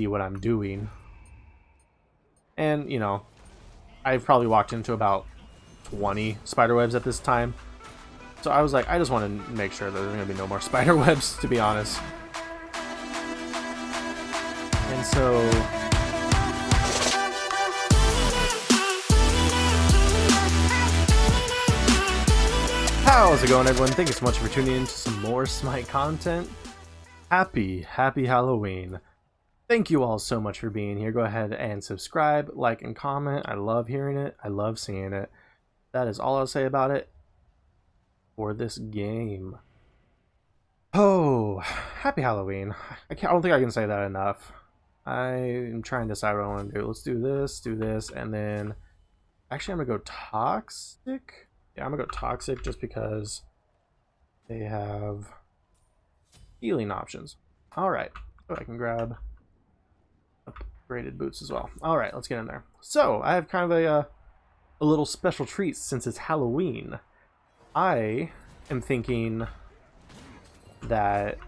see what I'm doing. And, you know, I've probably walked into about 20 spider webs at this time. So I was like, I just want to make sure there's going to be no more spider webs, to be honest. And so... how's it going, everyone? Thank you so much for tuning in to some more Smite content. Happy Halloween. Thank you all so much for being here. Go ahead and subscribe, like, and comment. I love hearing it. I love seeing it. That is all I'll say about it for this game. Oh, happy Halloween. I don't think I can say that enough. I'm trying to decide what I want to do. Let's do this, and then... actually, I'm going to go Toxic. Yeah, I'm going to go Toxic just because they have healing options. Alright, so I can grab upgraded boots as well. Alright, let's get in there. So, I have kind of a little special treat since it's Halloween. I am thinking that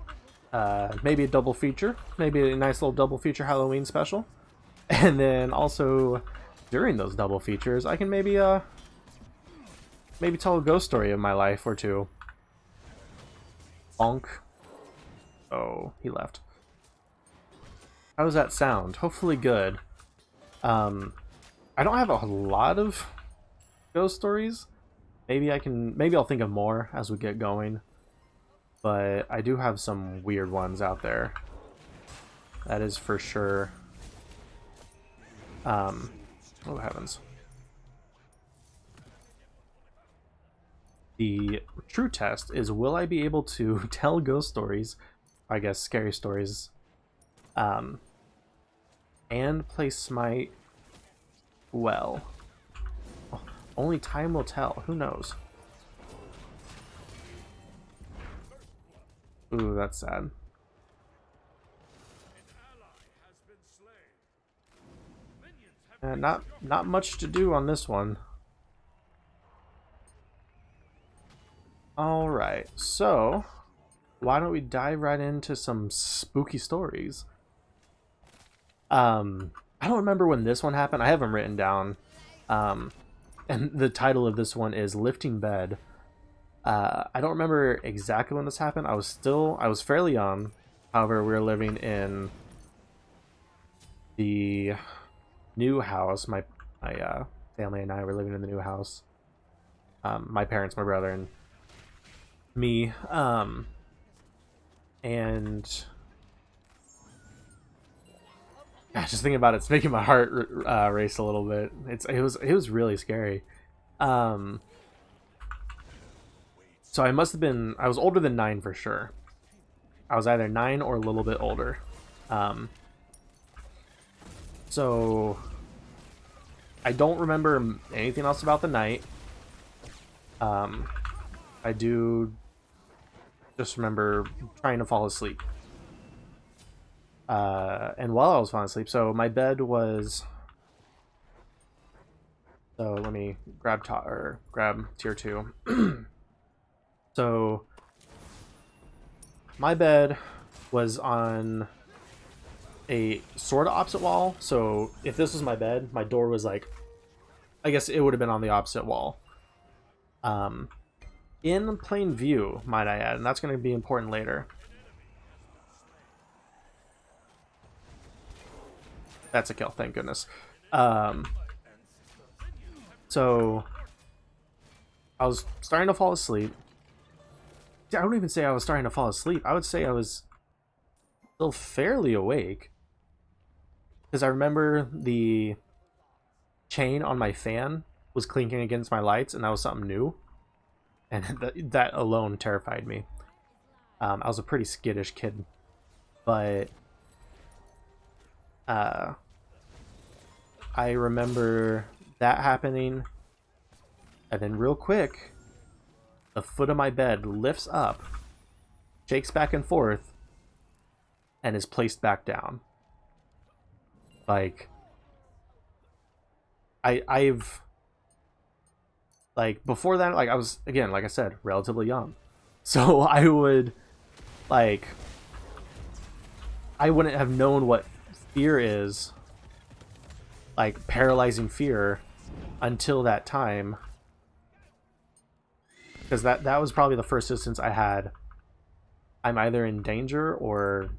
maybe a double feature, maybe a nice little double feature Halloween special. And then also, during those double features, I can maybe tell a ghost story of my life or two. Bonk. Oh, he left. How does that sound? Hopefully good. I don't have a lot of ghost stories. Maybe I'll think of more as we get going. But I do have some weird ones out there. That is for sure. Oh heavens. The true test is, will I be able to tell ghost stories, I guess scary stories, and play Smite well? Only time will tell. Who knows? Ooh, that's sad. Not much to do on this one. Alright, so why don't we dive right into some spooky stories? I don't remember when this one happened. I have them written down. And the title of this one is Lifting Bed. I don't remember exactly when this happened. I was fairly young. However, we were living in the new house. My family and I were living in the new house. My parents, my brother, and me. And gosh, just thinking about it's making my heart race a little bit. It was really scary. So I must have been, I was older than 9 for sure. I was either 9 or a little bit older. So I don't remember anything else about the night. I do just remember trying to fall asleep. And while I was falling asleep, so my bed was... so let me grab tier 2. So my bed was on a sort of opposite wall. So if this was my bed, my door was like, I guess it would have been on the opposite wall. In plain view, might I add, and that's going to be important later. That's a kill, thank goodness. So I was starting to fall asleep. I don't even say I was starting to fall asleep. I would say I was still fairly awake. Because I remember the chain on my fan was clinking against my lights, and that was something new. And that alone terrified me. I was a pretty skittish kid. But I remember that happening. And then real quick, the foot of my bed lifts up, shakes back and forth, and is placed back down. Like, I've like, before that, like, I was, again, like I said, relatively young. So I would, like, I wouldn't have known what fear is, like paralyzing fear until that time, because that was probably the first instance I had. I'm either in danger or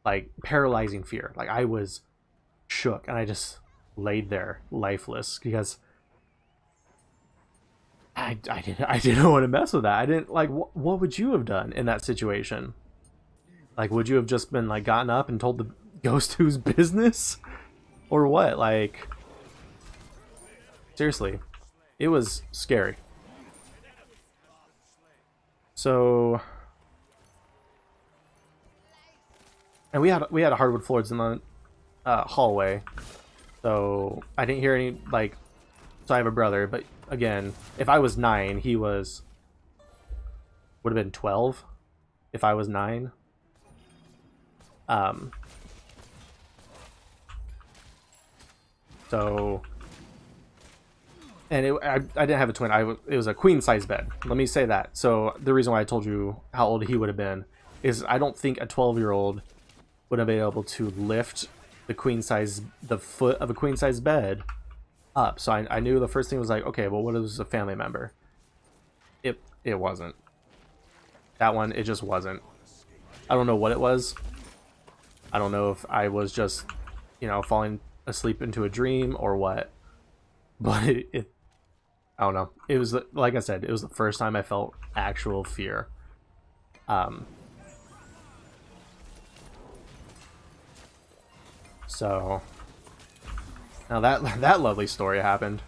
like paralyzing fear. Like I was shook and I just laid there lifeless because I didn't want to mess with that. I didn't like what would you have done in that situation? Like would you have just been like gotten up and told the ghost whose business or what? Like seriously, it was scary. So, and we had hardwood floors in the hallway, so I didn't hear any like. So I have a brother, but again, if I was 9, he would have been 12. If I was 9, um, so. And I didn't have a twin. It was a queen size bed. Let me say that. So the reason why I told you how old he would have been is I don't think a 12-year-old would have been able to lift the foot of a queen size bed up. So I knew the first thing was like, okay, well, what is a family member? It wasn't. That one, it just wasn't. I don't know what it was. I don't know if I was just, falling asleep into a dream or what. But I don't know. It was, like I said, it was the first time I felt actual fear. So now that lovely story happened.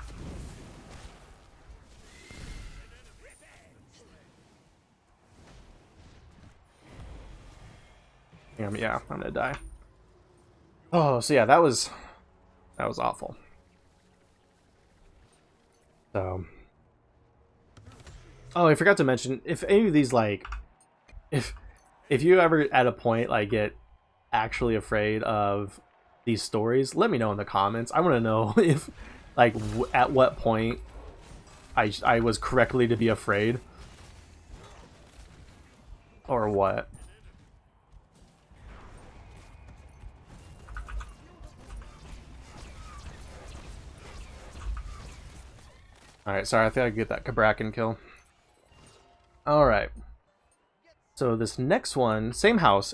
Yeah, I'm gonna die. Oh, so yeah, that was awful. So, oh, I forgot to mention, if any of these if you ever at a point like get actually afraid of these stories, let me know in the comments. I want to know if at what point I was correctly to be afraid or what. Alright, sorry, I think I get that Kabrakan kill. Alright. So this next one, same house.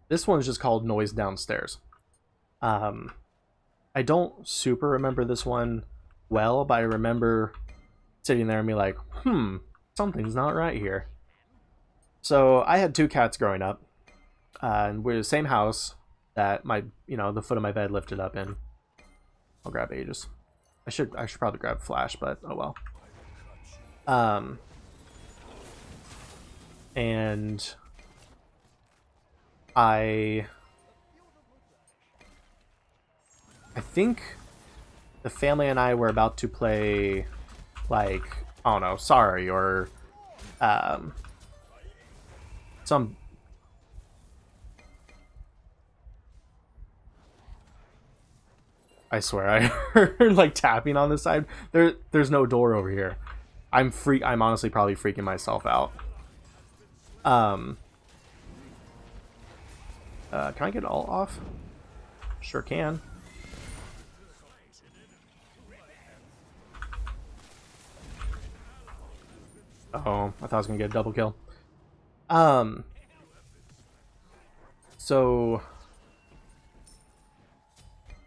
This one's just called Noise Downstairs. I don't super remember this one well, but I remember sitting there and be like, something's not right here. So I had 2 cats growing up. And we're the same house that the foot of my bed lifted up in. I'll grab Aegis. I should probably grab Flash, but oh well. And I think the family and I were about to play, like, I don't know, Sorry, or some. I swear, I heard like tapping on the side. There's no door over here. I'm honestly probably freaking myself out. Can I get all off? Sure can. Oh, I thought I was gonna get a double kill. So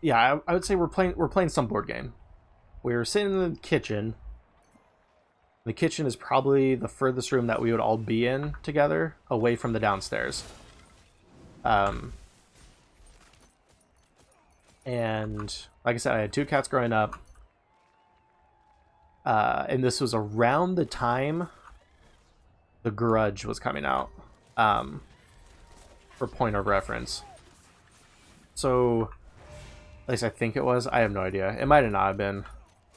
yeah, I would say we're playing some board game. We're sitting in the kitchen. The kitchen is probably the furthest room that we would all be in together, away from the downstairs. And like I said, I had 2 cats growing up. And this was around the time The Grudge was coming out. For point of reference. So, at least I think it was. I have no idea. It might have not been.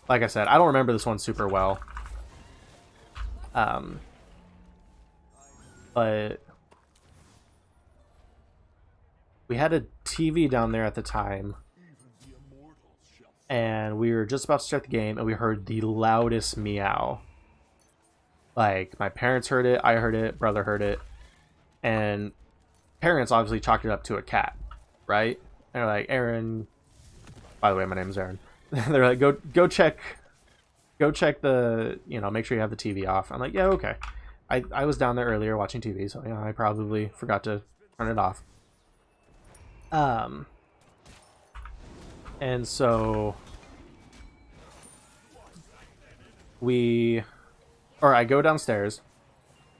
Like I said, I don't remember this one super well. But we had a TV down there at the time, and we were just about to start the game, and we heard the loudest meow. Like, my parents heard it, I heard it, brother heard it, and parents obviously chalked it up to a cat, right? they're like, Aaron. By the way, my name's Aaron. They're like, go check the, make sure you have the TV off. I'm like, yeah, okay. I was down there earlier watching TV, so I probably forgot to turn it off. And so I go downstairs.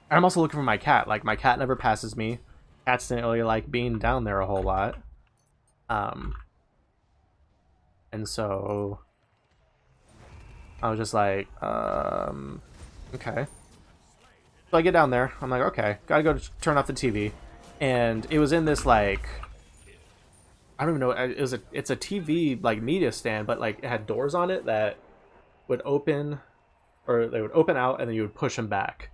I'm also looking for my cat. Like, my cat never passes me. Cats didn't really like being down there a whole lot. And so I was just like, okay. So I get down there. I'm like, okay, gotta go turn off the TV. And it was in this, like, I don't even know. It's a TV, like, media stand, but, like, it had doors on it that would open, or they would open out, and then you would push them back.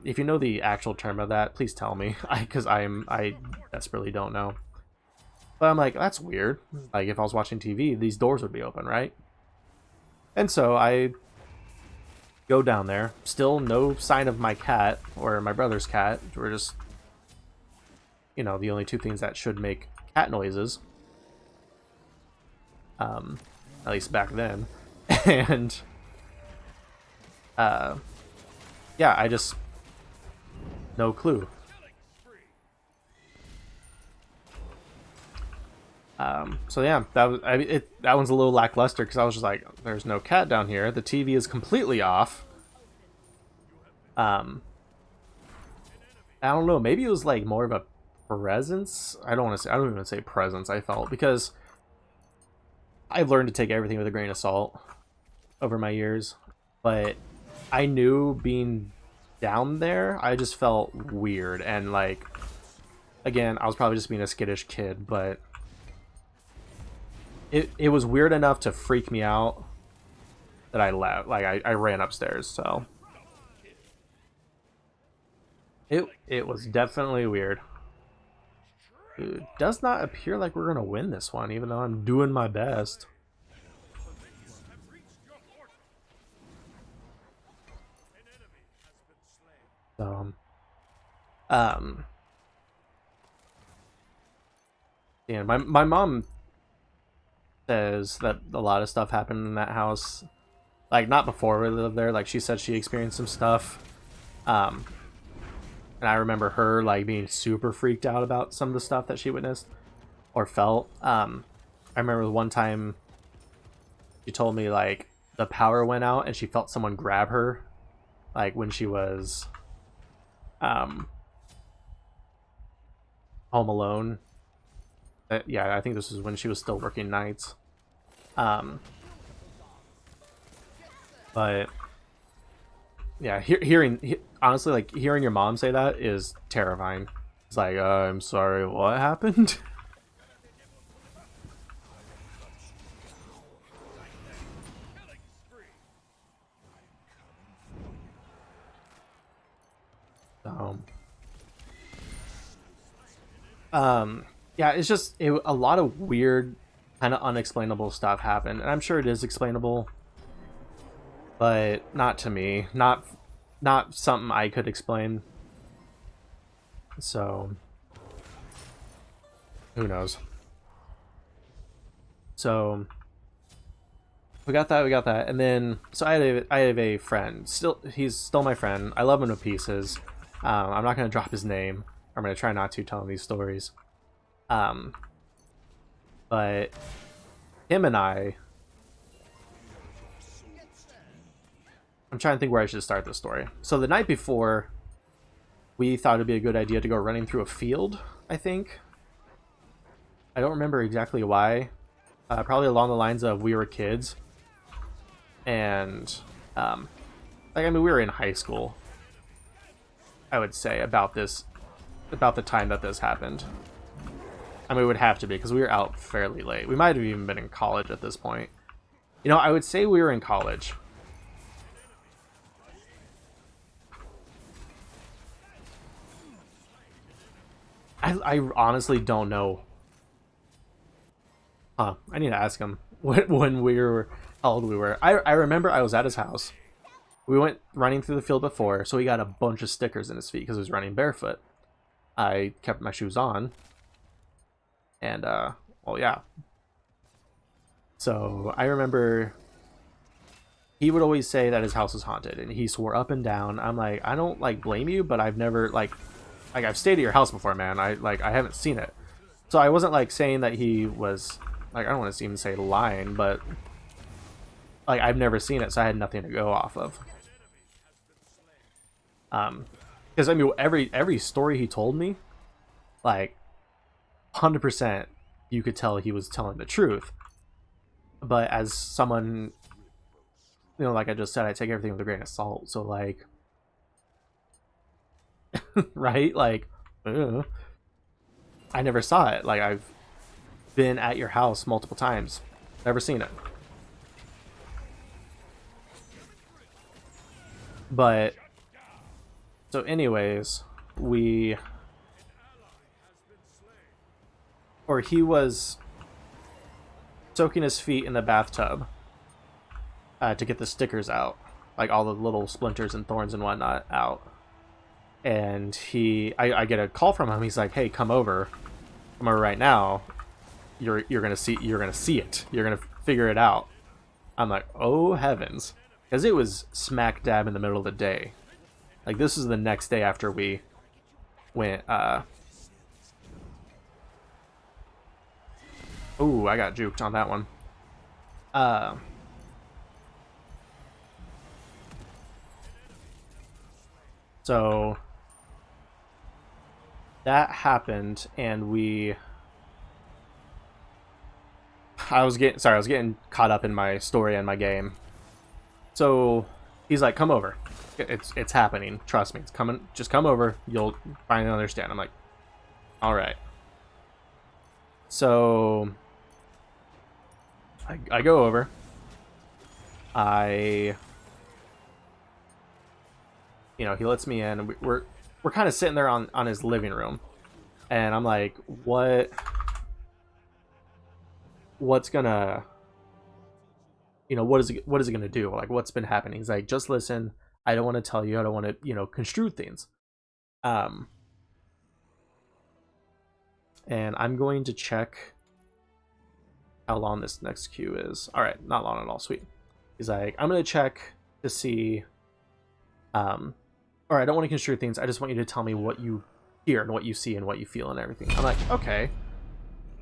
If you know the actual term of that, please tell me, because I desperately don't know. But I'm like, that's weird. Like, if I was watching TV, these doors would be open, right? And so I go down there. Still no sign of my cat or my brother's cat. We're just, the only two things that should make cat noises. At least back then. And yeah, I just, no clue. So yeah, that one's a little lackluster because I was just like, there's no cat down here. The TV is completely off. I don't know. Maybe it was like more of a presence. I don't even say presence. I felt, because I've learned to take everything with a grain of salt over my years, but I knew being down there, I just felt weird. And, like, again, I was probably just being a skittish kid, but it was weird enough to freak me out that I left. Like, I ran upstairs. So it was definitely weird. It does not appear like we're gonna win this one, even though I'm doing my best. So, yeah, my mom says that a lot of stuff happened in that house. Like, not before we lived there. Like, she said she experienced some stuff. And I remember her, like, being super freaked out about some of the stuff that she witnessed or felt. I remember one time she told me, like, the power went out and she felt someone grab her, like, when she was home alone. Yeah, I think this was when she was still working nights. But yeah, honestly, like, hearing your mom say that is terrifying. It's like, I'm sorry, what happened? Yeah, it's just a lot of weird, kind of unexplainable stuff happened, and I'm sure it is explainable, but not to me. Not something I could explain. So who knows? So we got that, and then so I have a friend. He's still my friend. I love him to pieces. I'm not gonna drop his name. I'm gonna try not to tell him these stories. But him and I'm trying to think where I should start this story. So the night before, we thought it'd be a good idea to go running through a field, I think. I don't remember exactly why. Probably along the lines of we were kids. And, like, I mean, we were in high school, I would say, about the time that this happened. I mean, it would have to be, because we were out fairly late. We might have even been in college at this point. I would say we were in college. I honestly don't know. I need to ask him when we were, how old we were. I remember I was at his house. We went running through the field before, so he got a bunch of stickers in his feet because he was running barefoot. I kept my shoes on. And well, yeah. So I remember he would always say that his house was haunted, and he swore up and down. I'm like, I don't like blame you, but I've never like I've stayed at your house before, man. I haven't seen it. So I wasn't like saying that he was like, I don't want to even say lying, but like I've never seen it, so I had nothing to go off of. Because I mean, every story he told me, like 100%, you could tell he was telling the truth. But as someone, like I just said, I take everything with a grain of salt. So like, right, like, uh, I never saw it. Like I've been at your house multiple times, never seen it. But so, anyways, he was soaking his feet in the bathtub to get the stickers out, like all the little splinters and thorns and whatnot out. And I get a call from him. He's like, "Hey, come over right now. You're gonna see it. You're gonna figure it out." I'm like, "Oh heavens," because it was smack dab in the middle of the day. Like this is the next day after we went. Ooh, I got juked on that one. Uh, so that happened, and I was getting caught up in my story and my game. So he's like, "Come over. It's happening. Trust me. It's coming. Just come over. You'll finally understand." I'm like, "All right." So I go over. I he lets me in. And we're kind of sitting there on his living room, and I'm like, what's gonna what is it gonna do? Like, what's been happening? He's like, just listen. I don't want to tell you. I don't want to construe things. Um, and I'm going to check how long this next queue is. All right, not long at all. Sweet. He's like, I'm gonna check to see. Or I don't want to construe things. I just want you to tell me what you hear and what you see and what you feel and everything. I'm like, okay.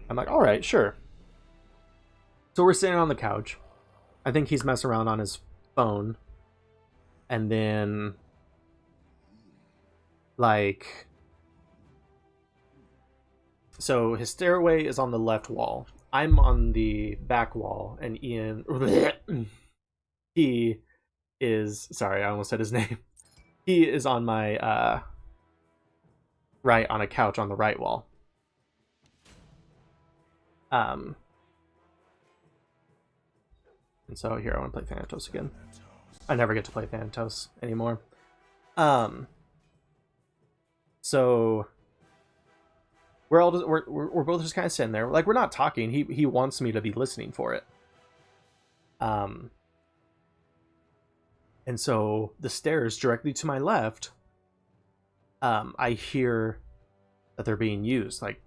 I'm like, all right, sure. So we're sitting on the couch. I think he's messing around on his phone. And then, like, so his stairway is on the left wall. I'm on the back wall, and Ian, he is, sorry, I almost said his name. He is on my right, on a couch on the right wall. And so here, I want to play Thanatos again. I never get to play Thanatos anymore. So we're both just kind of sitting there, like we're not talking. He wants me to be listening for it. And so the stairs directly to my left, I hear that they're being used. Like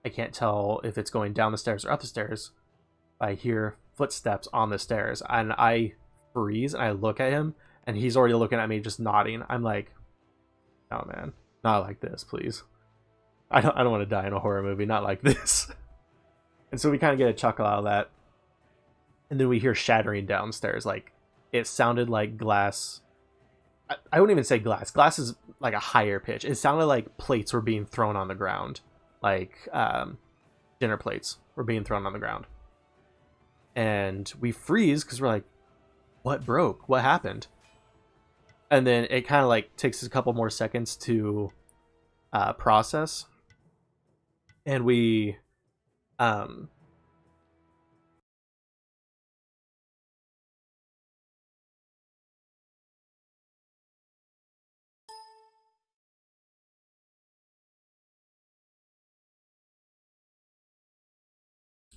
I can't tell if it's going down the stairs or up the stairs. I hear footsteps on the stairs, and I freeze and I look at him, and he's already looking at me, just nodding. I'm like, "Oh man, not like this, please. I don't want to die in a horror movie, not like this." And so we kind of get a chuckle out of that, and then we hear shattering downstairs. Like it sounded like glass. I wouldn't even say glass. Glass is like a higher pitch. It sounded like plates were being thrown on the ground, like dinner plates were being thrown on the ground. And we freeze because we're like, what broke? What happened? And then it kind of like takes a couple more seconds to process. And we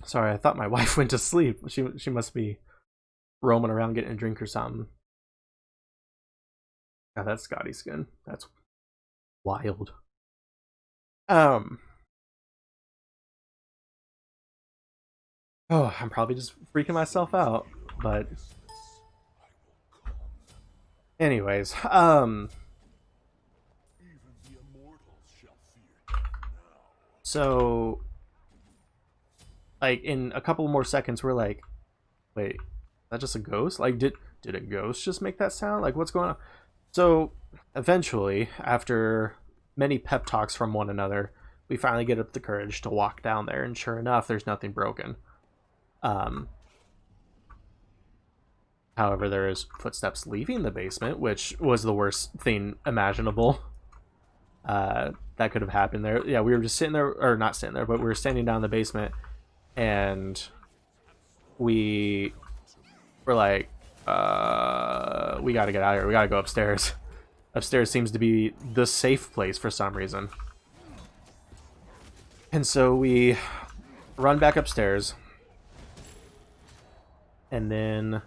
sorry, I thought my wife went to sleep. She must be roaming around getting a drink or something. God, that's Scotty skin. That's wild. Um Oh, I'm probably just freaking myself out. But anyways, so like in a couple more seconds, we're like, wait, is that just a ghost? Like, did a ghost just make that sound? Like, what's going on? So eventually, after many pep talks from one another, we finally get up the courage to walk down there, and sure enough, there's nothing broken. Um, However, there is footsteps leaving the basement, which was the worst thing imaginable. That could have happened there. Yeah, we were just sitting there, or not sitting there, but we were standing down in the basement, and we were like, we gotta get out of here. We gotta go upstairs. Upstairs seems to be the safe place for some reason. And so we run back upstairs, and then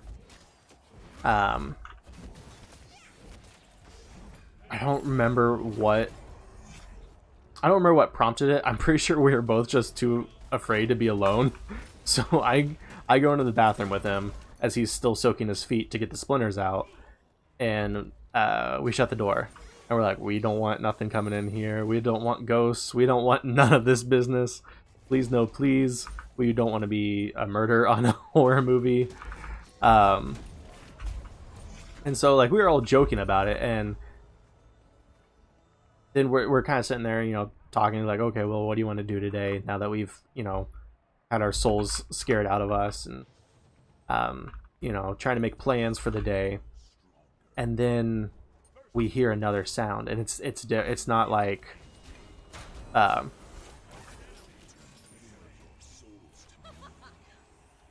I don't remember what prompted it. I'm pretty sure we were both just too afraid to be alone. So I go into the bathroom with him as he's still soaking his feet to get the splinters out, and we shut the door. And we're like, we don't want nothing coming in here. We don't want ghosts. We don't want none of this business. Please, no, please. We don't want to be a murder on a horror movie. And so like we were all joking about it, and then we're kind of sitting there, you know, talking like, okay, well, what do you want to do today now that we've, you know, had our souls scared out of us, and you know, trying to make plans for the day. And then we hear another sound, and it's not like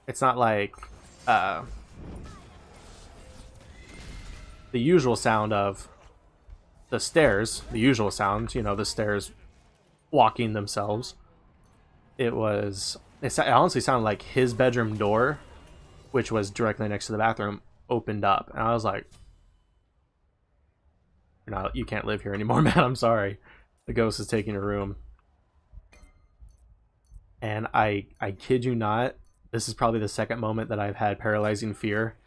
it's not like the usual sound of the stairs, the usual sound, you know, the stairs walking themselves. It honestly sounded like his bedroom door, which was directly next to the bathroom, opened up. And I was like, no, you can't live here anymore, man. I'm sorry. The ghost is taking a room. And I kid you not, this is probably the second moment that I've had paralyzing fear.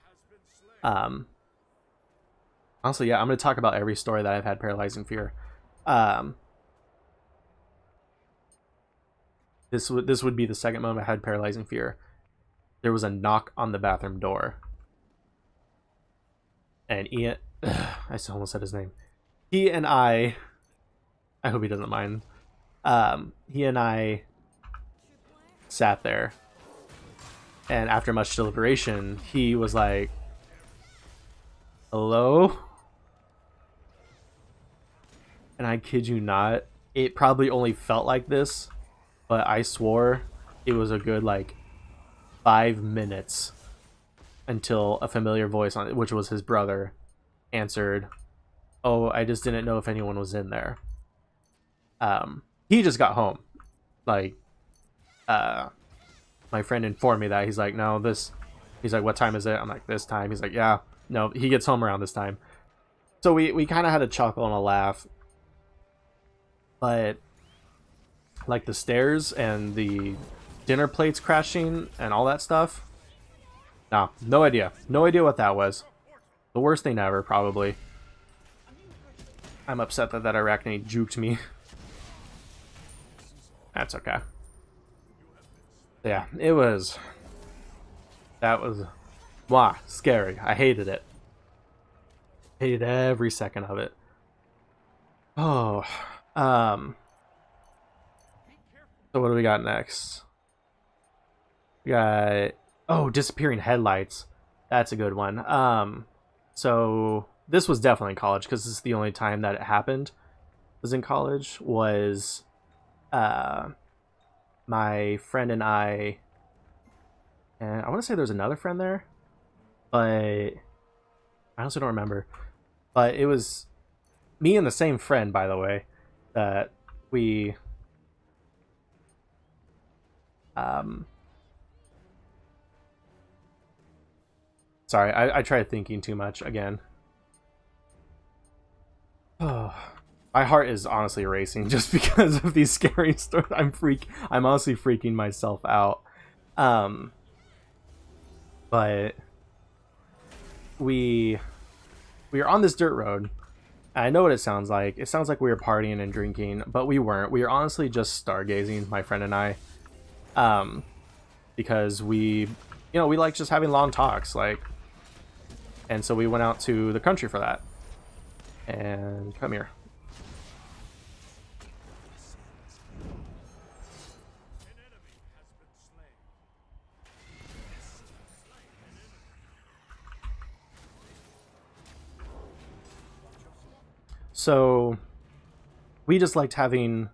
Honestly, yeah, I'm going to talk about every story that I've had paralyzing fear. This would be the second moment I had paralyzing fear. There was a knock on the bathroom door, and Ian, I almost said his name. He and I hope he doesn't mind. He and I sat there, and after much deliberation, he was like, "Hello?" And I kid you not, it probably only felt like this, but I swore it was a good like 5 minutes until a familiar voice, on which was his brother, answered, "Oh, I just didn't know if anyone was in there." He just got home. Like, my friend informed me that. He's like, "No, this." He's like, "What time is it?" I'm like, "This time." He's like, "Yeah, no." He gets home around this time. So we kind of had a chuckle and a laugh. But like the stairs and the dinner plates crashing and all that stuff, no idea. No idea what that was. The worst thing ever, probably. I'm upset that arachnid juked me. That's okay. Yeah, that was scary. I hated it. Hated every second of it. Oh, so what do we got next? We got, oh, disappearing headlights. That's a good one. So this was definitely in college, because this is the only time that it happened. Was in college. Was my friend and I want to say there's another friend there, but I also don't remember. But it was me and the same friend, by the way, that we sorry, I tried thinking too much again. Oh, my heart is honestly racing just because of these scary stories. I'm honestly freaking myself out. But we were on this dirt road. I know what it sounds like. It sounds like we were partying and drinking, but we weren't. We were honestly just stargazing, my friend and I, because we like just having long talks, like, and so we went out to the country for that. And come here. So we just liked having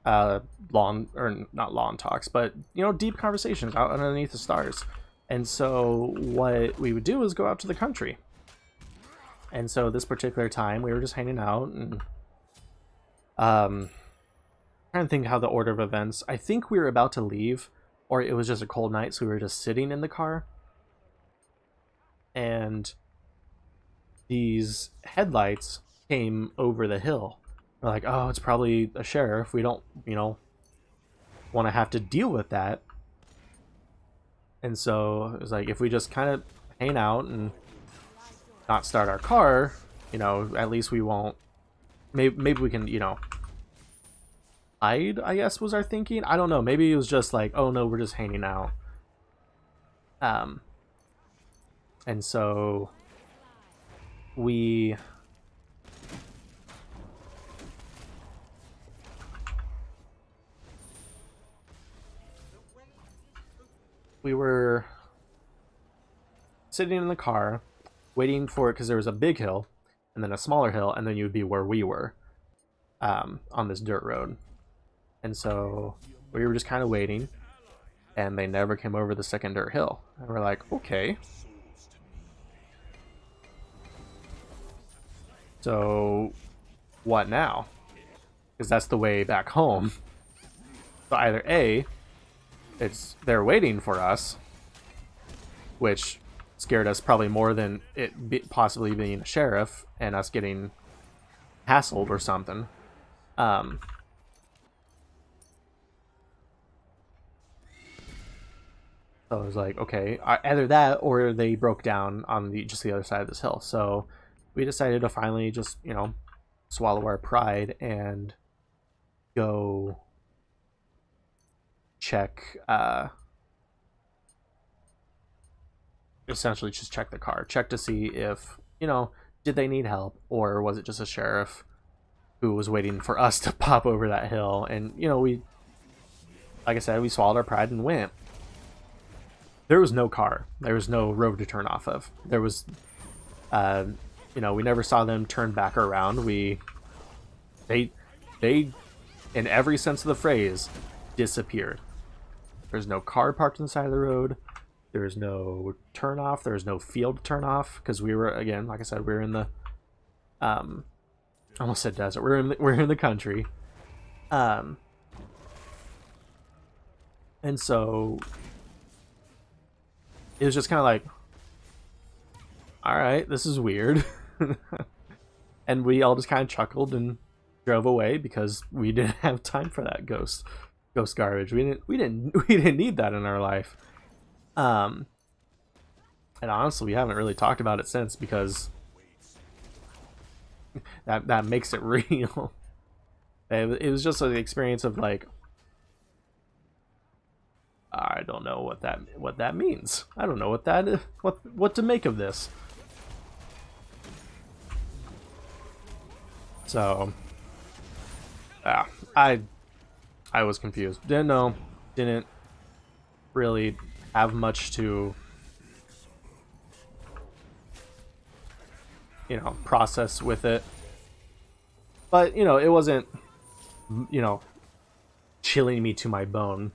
long, or not long talks, but deep conversations out underneath the stars. And so what we would do is go out to the country. And so this particular time we were just hanging out and trying to think how the order of events. I think we were about to leave, or it was just a cold night, so we were just sitting in the car. And these headlights came over the hill. We're like, oh, it's probably a sheriff. We don't, want to have to deal with that. And so it was like, if we just kind of hang out and not start our car, at least we won't. Maybe we can, hide, I guess, was our thinking. I don't know. Maybe it was just like, oh no, we're just hanging out. And so we were sitting in the car waiting for it, because there was a big hill and then a smaller hill, and then you would be where we were, on this dirt road. And so we were just kind of waiting, and they never came over the second dirt hill. And we're like, okay, so what now? Because that's the way back home. So either A, they're waiting for us, which scared us probably more than it possibly being a sheriff and us getting hassled or something. So I was like, okay, either that or they broke down on just the other side of this hill. So we decided to finally just, swallow our pride and go check, essentially just check the car, check to see if, did they need help, or was it just a sheriff who was waiting for us to pop over that hill. And, we, like I said, we swallowed our pride and went. There was no car. There was no road to turn off of. There was, we never saw them turn back around. They, in every sense of the phrase, disappeared. There's no car parked on the side of the road. There's no turn off. There's no field turn off, because we were, again, like I said, we were in the, I almost said desert. We're in the country, and so it was just kind of like, all right, this is weird. And we all just kind of chuckled and drove away, because we didn't have time for that ghost garbage. We didn't need that in our life. And honestly, we haven't really talked about it since, because that makes it real. It was just an experience of like, I don't know what that means. I don't know what to make of this. So, I was confused. Didn't really have much to, process with it. But, it wasn't, chilling me to my bone.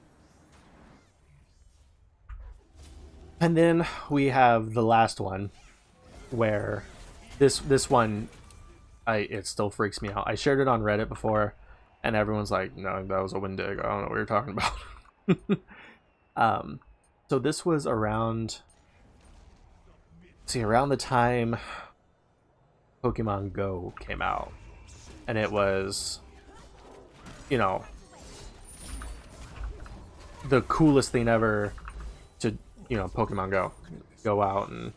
And then we have the last one, where this one, it still freaks me out. I shared it on Reddit before, and everyone's like, no, that was a Wendig. I don't know what you're talking about. So this was around the time Pokemon Go came out. And it was, the coolest thing ever you know, Pokemon Go. Go out and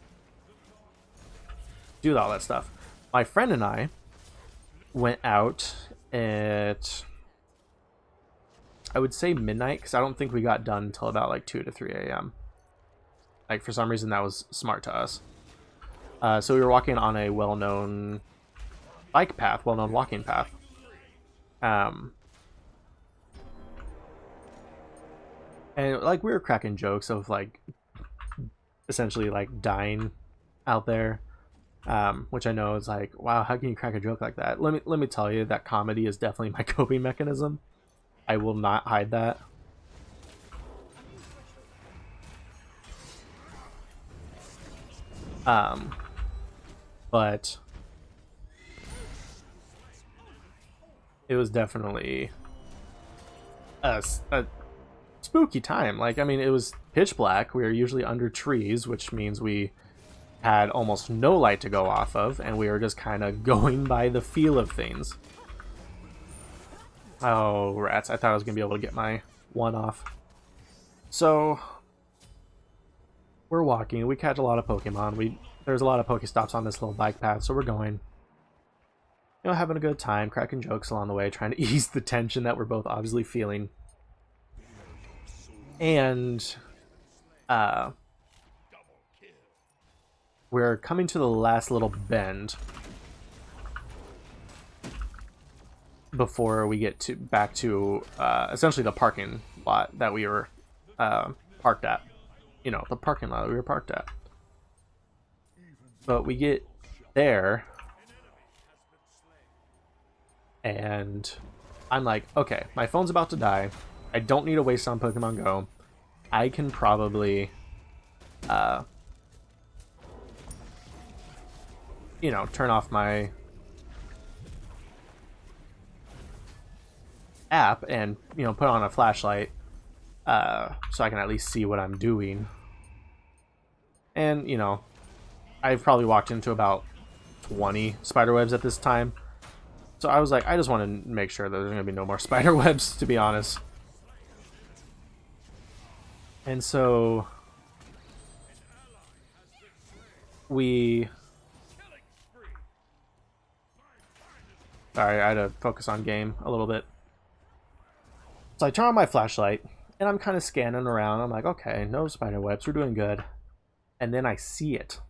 do all that stuff. My friend and I went out at, I would say midnight, because I don't think we got done until about like 2 to 3 a.m. Like, for some reason, that was smart to us. So we were walking on a well-known bike path, well-known walking path. And like we were cracking jokes of like essentially like dying out there, which I know is like, wow, how can you crack a joke like that? Let me tell you that comedy is definitely my coping mechanism. I will not hide that. But it was definitely a spooky time. Like, I mean, it was pitch black. We were usually under trees, which means we had almost no light to go off of, and we were just kind of going by the feel of things. Oh, rats. I thought I was going to be able to get my one off. So, we're walking. We catch a lot of Pokemon. There's a lot of Pokestops on this little bike path, so we're going. You know, having a good time, cracking jokes along the way, trying to ease the tension that we're both obviously feeling. And we're coming to the last little bend before we get back to essentially the parking lot that we were parked at. You know, the parking lot that we were parked at. But we get there, and I'm like, okay, my phone's about to die. I don't need to waste on Pokemon Go. I can probably, you know, turn off my app and, you know, put on a flashlight so I can at least see what I'm doing. And, you know, I've probably walked into about 20 spiderwebs at this time. So I was like, I just want to make sure that there's going to be no more spiderwebs, to be honest. And so we... Sorry, I had to focus on game a little bit. So I turn on my flashlight, and I'm kind of scanning around. I'm like, okay, no spiderwebs, we're doing good. And then I see it.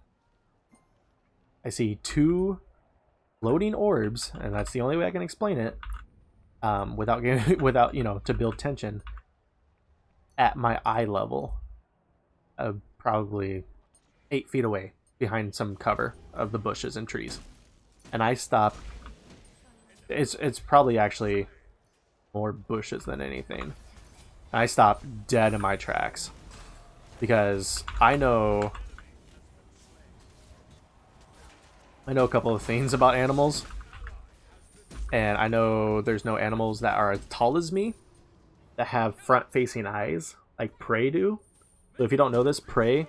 I see 2 floating orbs, and that's the only way I can explain it, without you know, to build tension, at my eye level, probably 8 feet away behind some cover of the bushes and trees. And I stop. It's probably actually more bushes than anything. I stop dead in my tracks because I know a couple of things about animals, and I know there's no animals that are as tall as me that have front-facing eyes like prey do. So if you don't know this, prey,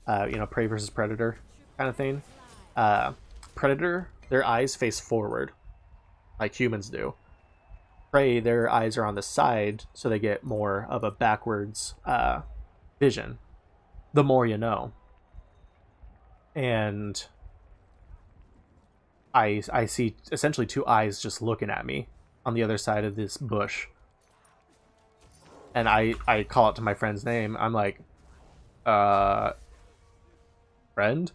you know, prey versus predator kind of thing. Predator, their eyes face forward, like humans do. Prey, their eyes are on the side, so they get more of a backwards vision. The more you know. And I see essentially 2 eyes just looking at me on the other side of this bush. And I call out to my friend's name. I'm like, friend?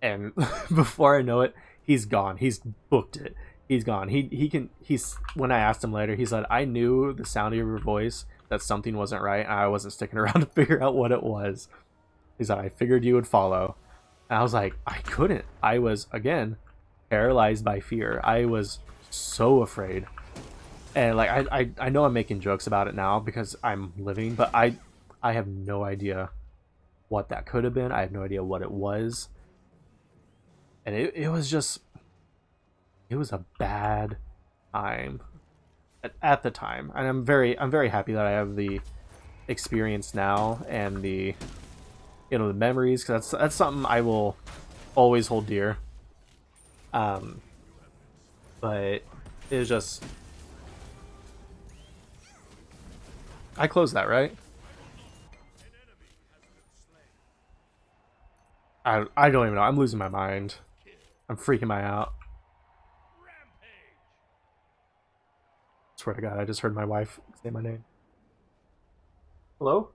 And before I know it, he's gone. He's booked it. He's gone. He's when I asked him later, he said, I knew the sound of your voice that something wasn't right, and I wasn't sticking around to figure out what it was. He said, I figured you would follow. And I was like, I couldn't. I was, again, paralyzed by fear. I was so afraid. And like I know I'm making jokes about it now because I'm living, but I have no idea what that could have been. I have no idea what it was. And it was just, it was a bad time at the time. And I'm very happy that I have the experience now and the, you know, the memories, because that's something I will always hold dear. But it's just, I closed that, right? I don't even know. I'm losing my mind. I'm freaking my out. Swear to God, I just heard my wife say my name. Hello?